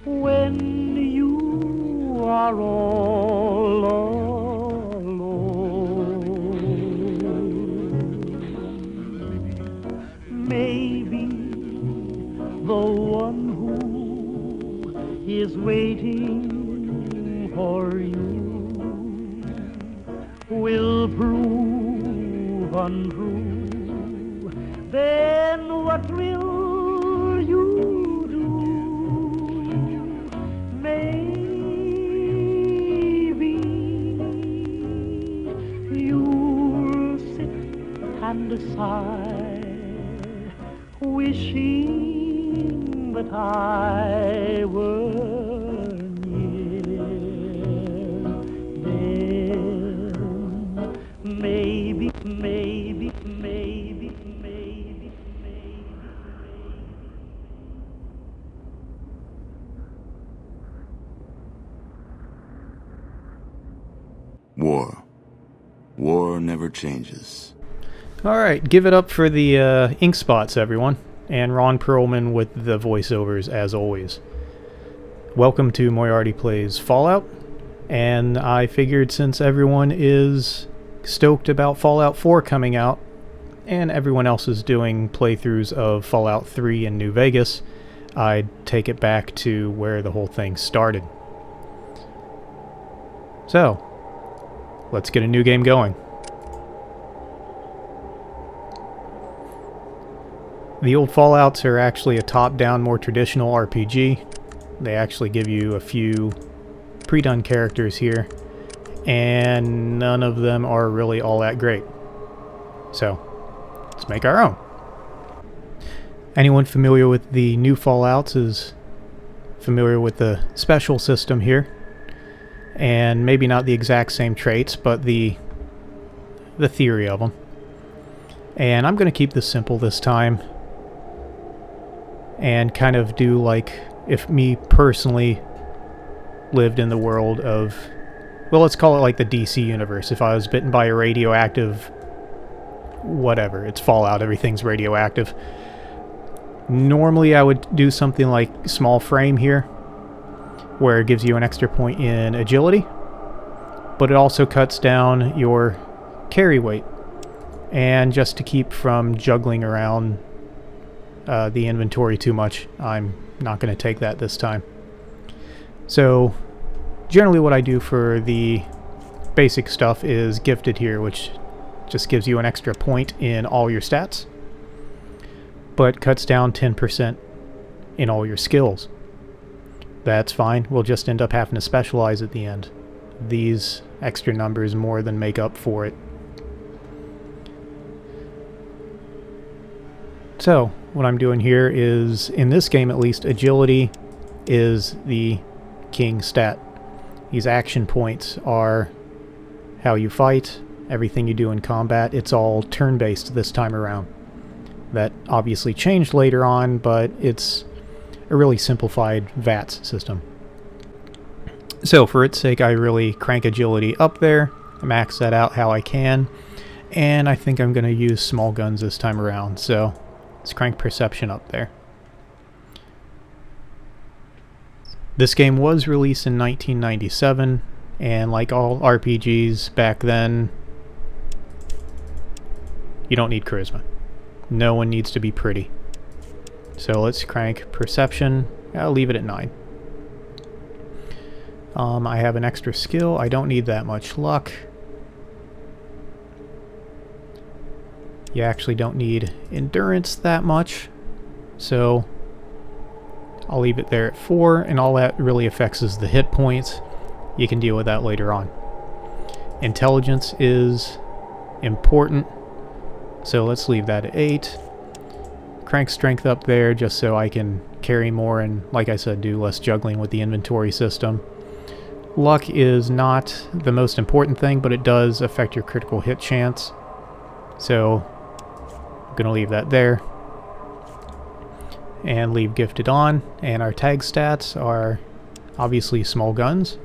when you are all alone. Maybe the one who is waiting for you will prove untrue. Then what will you do? Maybe you'll sit and sigh, wishing that I were near. Then maybe, maybe, maybe, maybe, maybe. War. War never changes. Alright, give it up for the ink spots, everyone. And Ron Perlman with the voiceovers, as always. Welcome to Moriarty Plays Fallout. And I figured since everyone is stoked about Fallout 4 coming out, and everyone else is doing playthroughs of Fallout 3 in New Vegas, I'd take it back to where the whole thing started. So, let's get a new game going. The old Fallouts are actually a top-down, more traditional RPG. They actually give you a few pre-done characters here, and none of them are really all that great. So, let's make our own. Anyone familiar with the new Fallouts is familiar with the special system here, and maybe not the exact same traits, but the theory of them. And I'm going to keep this simple this time, and kind of do like if me personally lived in the world of, well, let's call it like the DC universe. If I was bitten by a radioactive whatever, it's Fallout, everything's radioactive. Normally I would do something like small frame here, where it gives you an extra point in agility, but it also cuts down your carry weight. And just to keep from juggling around the inventory too much, I'm not going to take that this time. So generally what I do for the basic stuff is gifted here, which just gives you an extra point in all your stats, but cuts down 10% in all your skills. That's fine, we'll just end up having to specialize at the end. These extra numbers more than make up for it. So, what I'm doing here is, in this game at least, agility is the king stat. These action points are how you fight, everything you do in combat. It's all turn-based this time around. That obviously changed later on, but it's a really simplified VATS system. So, for its sake, I really crank agility up there, max that out how I can, and I think I'm going to use small guns this time around, so let's crank perception up there. This game was released in 1997, and like all RPGs back then, you don't need charisma. No one needs to be pretty. So let's crank perception. I'll leave it at 9. I have an extra skill. I don't need that much luck. You actually don't need endurance that much, so I'll leave it there at 4, and all that really affects is the hit points. You can deal with that later on. Intelligence is important, so let's leave that at 8. Crank strength up there just so I can carry more and, like I said, do less juggling with the inventory system. Luck is not the most important thing, but it does affect your critical hit chance, so I'm going to leave that there. And leave gifted on, and our tag stats are obviously small guns.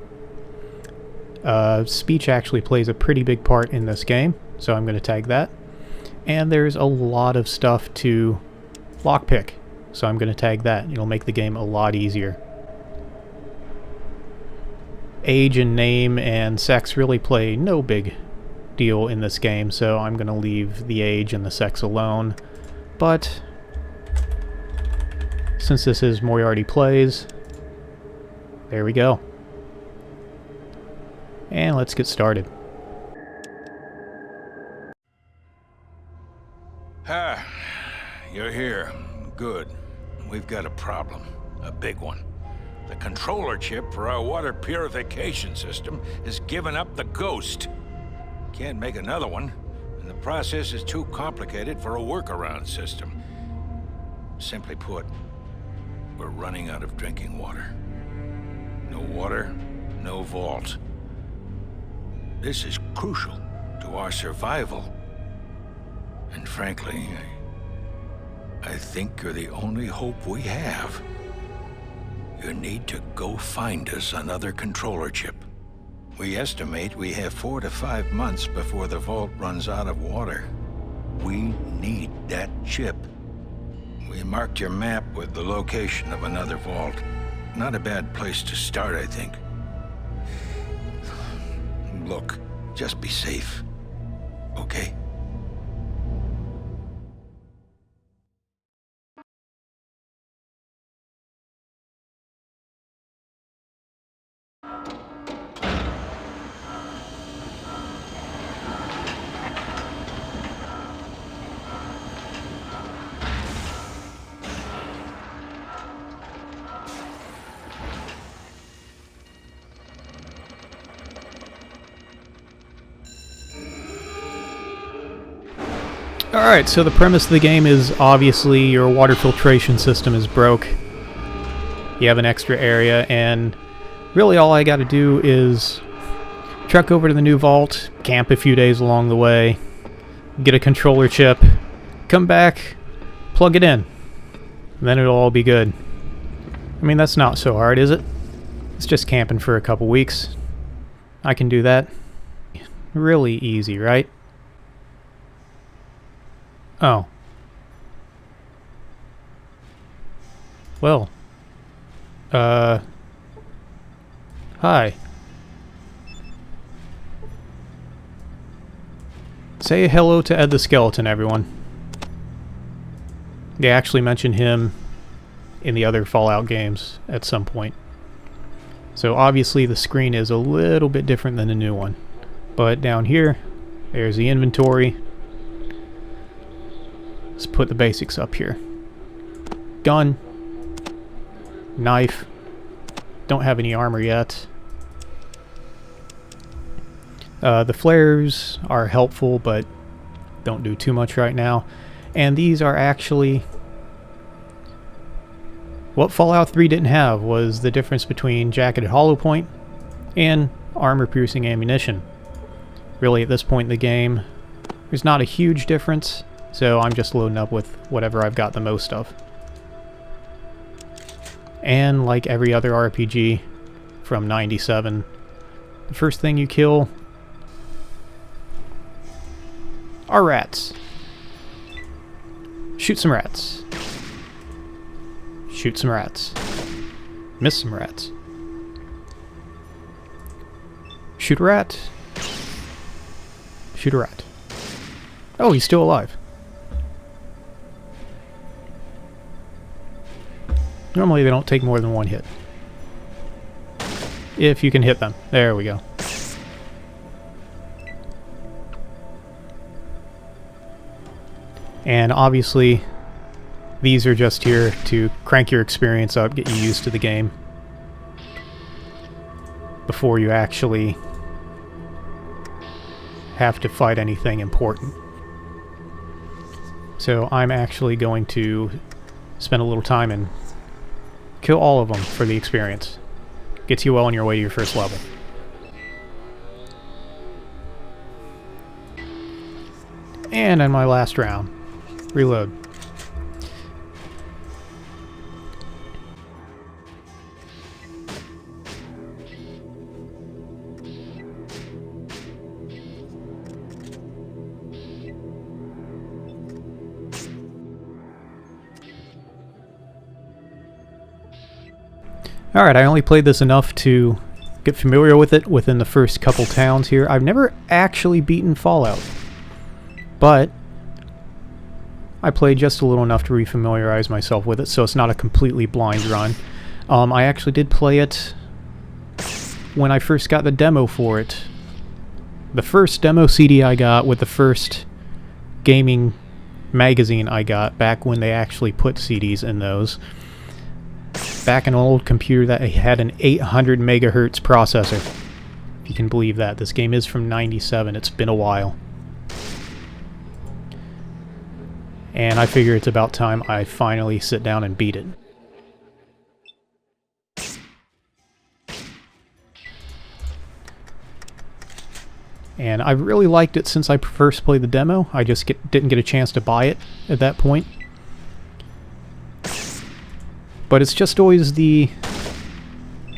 Speech actually plays a pretty big part in this game, so I'm going to tag that. And there's a lot of stuff to lockpick so I'm going to tag that. It'll make the game a lot easier. Age and name and sex really play no big deal in this game, so I'm going to leave the age and the sex alone. But since this is Moriarty Plays, there we go. And let's get started. Ah, you're here. Good. We've got a problem. A big one. The controller chip for our water purification system has given up the ghost. Can't make another one, and the process is too complicated for a workaround system. Simply put, we're running out of drinking water. No water, no vault. This is crucial to our survival. And frankly, I think you're the only hope we have. You need to go find us another controller chip. We estimate we have 4 to 5 months before the vault runs out of water. We need that chip. We marked your map with the location of another vault. Not a bad place to start, I think. Look, just be safe, okay? Alright, so the premise of the game is obviously your water filtration system is broke. You have an extra area, and really all I gotta do is truck over to the new vault, camp a few days along the way, get a controller chip, come back, plug it in, and then it'll all be good. I mean, that's not so hard, is it? It's just camping for a couple weeks. I can do that. Really easy, right? Oh. Well. Hi. Say hello to Ed the Skeleton, everyone. They actually mention him in the other Fallout games at some point. So obviously the screen is a little bit different than the new one. But down here, there's the inventory. Let's put the basics up here. Gun. Knife. Don't have any armor yet. The flares are helpful, but don't do too much right now. And these are actually... What Fallout 3 didn't have was the difference between jacketed hollow point and armor-piercing ammunition. Really, at this point in the game, there's not a huge difference. So I'm just loading up with whatever I've got the most of. And like every other RPG from '97, the first thing you kill are rats. Shoot some rats. Shoot some rats. Miss some rats. Shoot a rat. Shoot a rat. Oh, he's still alive. Normally they don't take more than one hit. If you can hit them. There we go. And obviously, these are just here to crank your experience up, get you used to the game, before you actually have to fight anything important. So I'm actually going to spend a little time and kill all of them for the experience. Gets you well on your way to your first level. And in my last round, reload. Alright, I only played this enough to get familiar with it within the first couple towns here. I've never actually beaten Fallout, but I played just a little enough to refamiliarize myself with it, so it's not a completely blind run. I actually did play it when I first got the demo for it. The first demo CD I got with the first gaming magazine I got, back when they actually put CDs in those. Back in an old computer that had an 800 megahertz processor. If you can believe that. This game is from '97. It's been a while. And I figure it's about time I finally sit down and beat it. And I really liked it since I first played the demo. I just didn't get a chance to buy it at that point. But it's just always the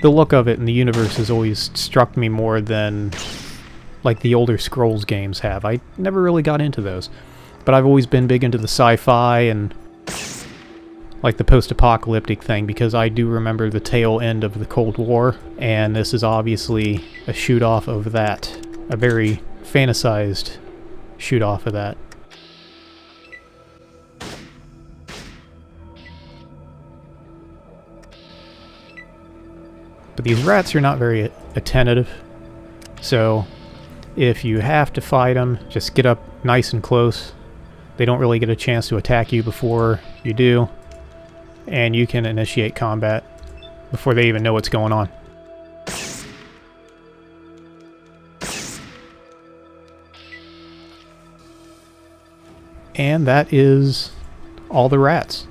look of it and the universe has always struck me more than like the older Scrolls games have. I never really got into those. But I've always been big into the sci-fi and like the post-apocalyptic thing, because I do remember the tail end of the Cold War, and this is obviously a shoot-off of that. A very fantasized shoot-off of that. But these rats are not very attentive, so if you have to fight them, just get up nice and close. They don't really get a chance to attack you before you do, and you can initiate combat before they even know what's going on. And that is all the rats.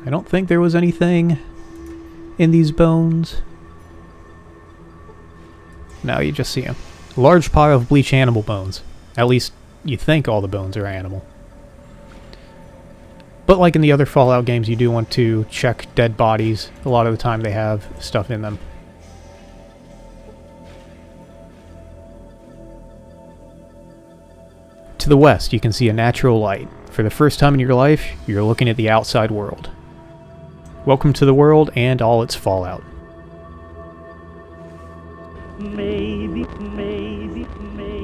I don't think there was anything in these bones. No, you just see them. A large pile of bleach animal bones. At least you think all the bones are animal. But like in the other Fallout games, you do want to check dead bodies. A lot of the time they have stuff in them. To the west, you can see a natural light. For the first time in your life, you're looking at the outside world. Welcome to the world and all its fallout. Maybe, maybe, maybe.